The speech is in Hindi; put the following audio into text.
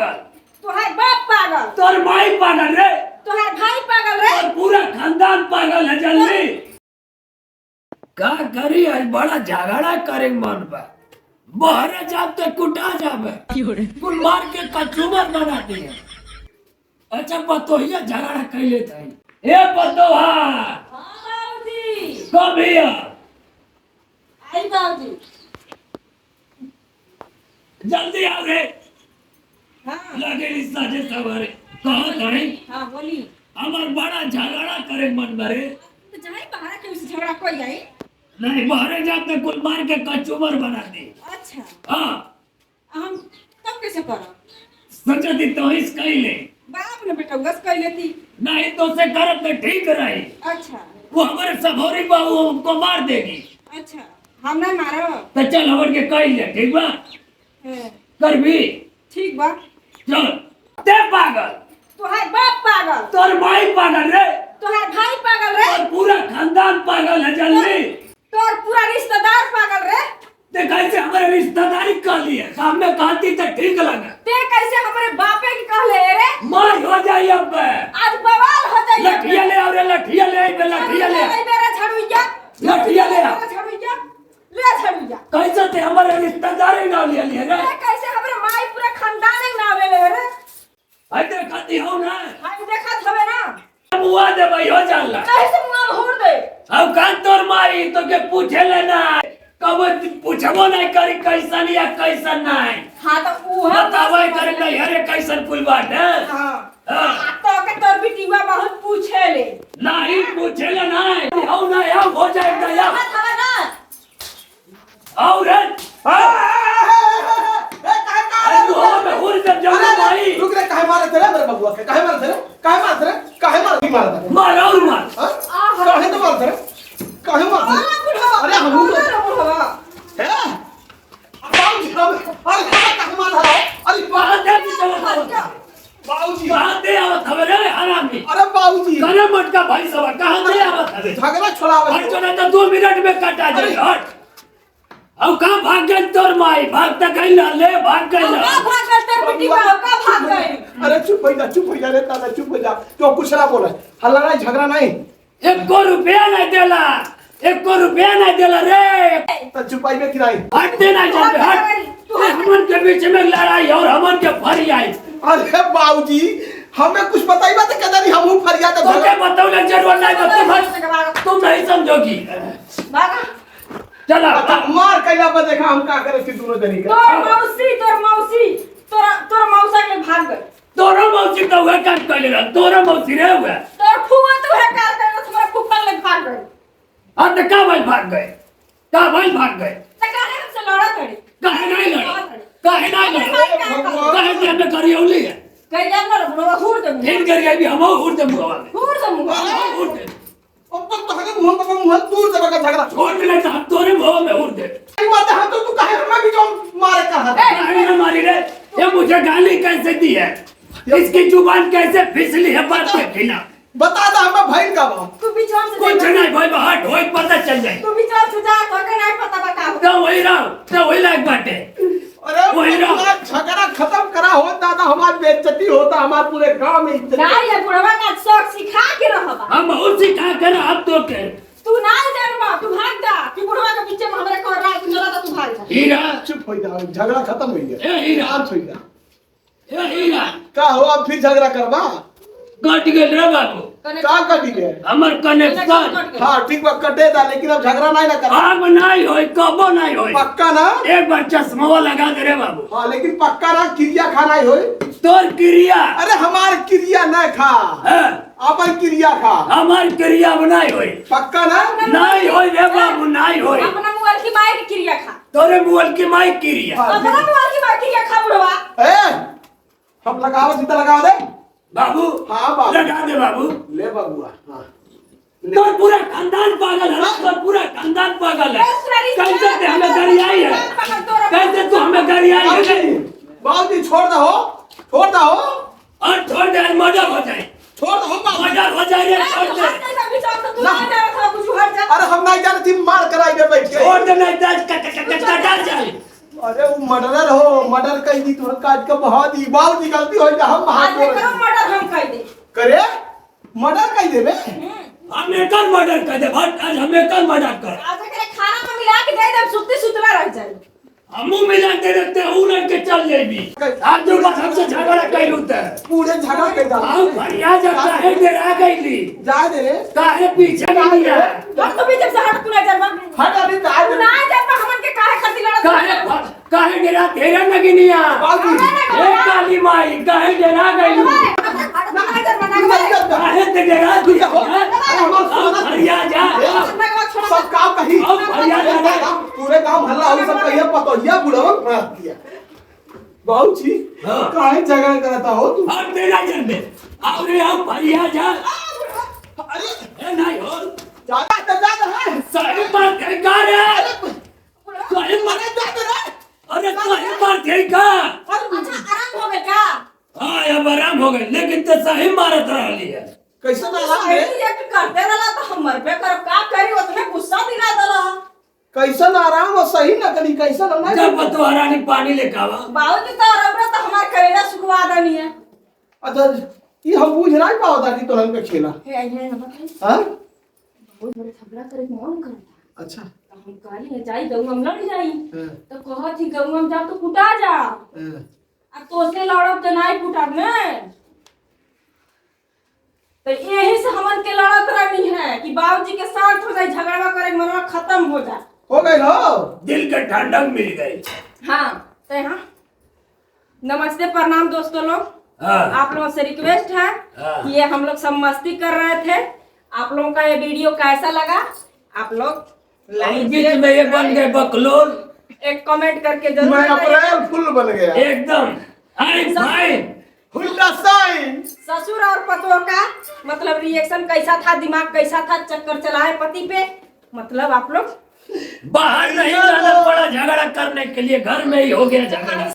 पागल, तोहार बाप पागल, तोर माई पागल रे, तोहार भाई पागल रे, और पूरा खानदान पागल है। जल्दी का करी आज बड़ा झगड़ा करे मन बा। बहरे जाब तो कुटा जाबे, कुल मार के कचूमर बना दिए। अच्छा पतोहिया झगड़ा कैले थाई। ए पतोहा हाँ बाबूजी, कब हिया आई बाबूजी, जल्दी आओ रे। हाँ लगे रिश्ता जे सवारे कहाँ करे हाँ बोली। हमार बड़ा झगड़ा करे मन बरे। तो जाई बाहर के उसे झगड़ा कोई जाई। नहीं बहरे जाब तो कुल मार के कचूमर बना दी। अच्छा हाँ हम तब कैसे करब? सोचा थी तो इस कैले बाप ने बेटा उगस कर लेती। नहीं तो से करब तो ठीक रही। अच्छा वो हमारे सभोरी बाबू हमको मार देगी। अच्छा हम नहीं मारब। तो चल हमर के कह ले ठीक बा है, कर भी ठीक बा। चल। ते पागल, तोहार बाप पागल, तोर माई पागल रे, तोहार भाई पागल रे, और पूरा खानदान पागल है। जल्दी तोर पूरा रिश्तेदार पागल रे। ते कैसे हमारे रिश्तेदारी कर लिए सामने कहती तो ठीक लगा। ते कैसे हमारे बापे की कहले रे? मार हो जाए अब आज बवाल हो जाई। लठिया ले और लठिया ले लठिया ले मेरा छड़ुइया, लठिया ले आ। छड़ुइया ले छड़ुइया। कैसे ते हमारे रिश्तेदारी ना ले लिए रे। ते कैसे हमारे माई पूरा खानदान के नाम ले ले रे? आई देखती हो ना हम देखत हवे ना। बुआ दे भाई हो जाला। कैसे मुंह होड़ दे? अब कान तोर माई तो के पूछे लेना कब पूछबो नहीं करी कैसन या कैसन नहीं। हां तो ऊ है बतावे करे नहीं अरे कैसन कुल बात है। हां हाँ। तो के तोर बिटिया बहुत पूछे ले। नहीं पूछे ले नहीं आओ ना आओ हो जाएगा या देखत हवे ना। आओ रे अरे तू हो मैं उड़ जब जाऊं भाई। रुक रे काहे मारत रे मेरे बबुआ के काहे मारत रे काहे मारत रे काहे मारत रे मार और मार काहे तो मारत रे काहे मारत रे अरे हम है बाबूजी अरे काहे मार रहा अरे कहां दे की चला बाबूजी कहां दे आवत हवे रे हरामी। अरे बाबूजी करे मटका भाई सब कहां दे आवत हवे। झगड़ा छोड़ावे हट चला तो 2 मिनट में कटा जाए हट। अब कहां भाग गई तोर माई भागता गई ना ले भाग गई ना। का भाग गई तोर बिटिया का भाग गई। अरे चुप हो जा रे दादा चुप हो जा तो कुछ ना बोले हल्ला नहीं झगड़ा नहीं 1 रुपया नहीं देला 1 रुपया नहीं देला रे। तो चुपाई में किराई हट देना जाबे हट। तू हमन के बीच में लड़ाई और हमन के फरी आई। अरे बाबूजी हमें कुछ बताई बात कहता नहीं हम फरियाद तो के बताओ जरूर नहीं तुम नहीं समझोगी। भागा चला मार कैला पर देखा हम का करे फिर दोनों जनी का तोर मौसी तोर मौसा के भाग गई। तोरा मौसी तो हुआ काम कर ले तोरा मौसी रे हुआ तोर फुआ तो है कार कर तुम्हारा फुफा ले भाग गई। अब तो का भाई भाग गए का भाई भाग गए। त काहे हमसे लड़ा तड़ी? काहे नहीं लड़े काहे नहीं लड़े काहे कि हमने करियौली है। कह जा ना बुढ़वा हुर दे फिर कर गई भी हम हुर दे मुंह वाले हुर दे मुंह हुर दे ऊपर तो हके मुंह दूर से बका झगड़ा छोड़ मिले तो हम तोरे मुंह में हुर दे। एक बात है तो तू काहे हमें भी जो मारे कहा काहे ना मारी रे ये मुझे गाली कैसे दी है इसकी जुबान कैसे फिसली है बात के बिना बता दा हमें भाई का बाप तू बीचवा से कुछ नहीं भाई हट होई पता चल जाए। तू बीचवा से जा तो के नहीं पता बता। तो वही रहो तो वही लायक बाटे। अरे वही रहो झगड़ा खत्म करा हो दादा हमारी बेइज्जती होता हमारे पूरे गांव में इज्जत ना ये बुढ़वा का शौक सिखा के रहबा। हम और सिखा कर अब तो के तू ना जानबा तू भाग जा कि बुढ़वा के पीछे में हमरे कर रहा तू लड़ा तू भाग जा। हीरा चुप हो जा झगड़ा खत्म हो गया ए हीरा शांत हो जा ए हीरा का हो अब फिर झगड़ा करवा कट गेल रे बाबू का कटी गए हमर कनेक्शन हां ठीक बा कटे दा लेकिन अब झगड़ा नहीं ना कर अब नहीं होई कबो नहीं होई। पक्का ना एक बार चश्मा लगा दे रे बाबू। हां लेकिन पक्का ना क्रिया खाना ही होई तोर क्रिया अरे हमार क्रिया न खा अपन क्रिया खा हमार क्रिया बनाई होई पक्का ना नहीं होई रे बाबू नहीं होई। अपना मोबाइल की माई की क्रिया खा तोरे मोबाइल की माई क्रिया अपना मोबाइल की माई की क्रिया खा बुढ़वा। ए हम लगाओ सीधा लगाओ दे बाबू हाँ बाबू लगा दे बाबू। ले बाबूआ हां तो पूरा खानदान पागल है तो पूरा खानदान पागल है। कैसे ते हमें गरियाई है कैसे तू हमें गरियाई है। बाबूजी छोड़ दो और छोड़ दे मर्डर हो जाए छोड़ दो बाबू मर्डर हो जाए रे छोड़ दे अरे हम नहीं जानते थी मार कराई दे बैठ के छोड़ दे नहीं दाज कटा जाए अरे वो मर्डर हो, मर्डर कह दी तू काट के बहुत ही बाबूजी गलती हो जा हम आज हाथ करो मर्डर हम कह दे करे मर्डर कह देबे हम एकर मर्डर कर दे भट आज हम एकर मर्डर कर आज करे खाना में मिला के दे दे सुत्ती सुतला रह जाए हमू मिलाते रहते ऊ लड़ के चल जेबी आज जो बात हमसे झगड़ा कैलू त पूरे झगड़ा कर दा हम भैया जब काहे डरा गईली जा दे रे काहे पीछे नहीं है हम तो भी जब से हट कुला जरबा हट अभी जा तू ना जरबा हमन के काहे खातिर लड़ा काहे डरा तेरा नगिनिया बाबूजी ए काली माई काहे डरा गईलू काहे ते डरा तू भैया जा सब काम कही पूरे गांव हल्ला हो सब कहिए पतोहिया बुढ़वा मार दिया बाबूजी काहे झगड़ा करता हो तू हम तेरा जन्मे अरे हम भैया जा अरे ए नहीं हो जा है सही बात है का रे सही मारे अरे सही बात है का अच्छा आराम हो गया का हाँ अब आराम हो गए लेकिन तो सही मारत रही है कैसे ना आराम सही है एक करते रहला तो हमर पे कर का करी उतने गुस्सा दिला दला कैसन आराम और सही ना करी कैसन ना जब बतवारा नहीं पानी लेके आवा बाबूजी तो रबरा तो हमार करेला सुखवा दनी है अच्छा ये हम बुझ नहीं पावता कि तोरन पे खेला हे ये ना बताई हां बहुत बड़े झगड़ा करे के मन करता अच्छा तो हम काली है जाई गऊ हम लड़ जाई हाँ, तो कहत थी गऊ हम जा तो कुटा जा हाँ। अब तो से लड़ब तो नहीं कुटब ने तो यही से हमन के लड़त रहनी है कि बाबूजी के साथ हो जाए झगड़ा करे मनवा खत्म हो जाए हो गए हो दिल के ठंडक मिल गई हाँ तो हाँ नमस्ते प्रणाम दोस्तों लोग हाँ आप लोगों से रिक्वेस्ट है हाँ। कि ये हम लोग सब मस्ती कर रहे थे आप लोगों का ये वीडियो कैसा लगा आप लोग लाइक बीच में ये बन गए बकलोल एक कमेंट करके जरूर मैं बताइए। अप्रैल फुल बन गया एकदम आई फाइन हुंडा साइन ससुर और पतोह का मतलब रिएक्शन कैसा था दिमाग कैसा था चक्कर चला है पति पे मतलब आप लोग बाहर नहीं जाना पड़ा झगड़ा करने के लिए घर में ही हो गया झगड़ा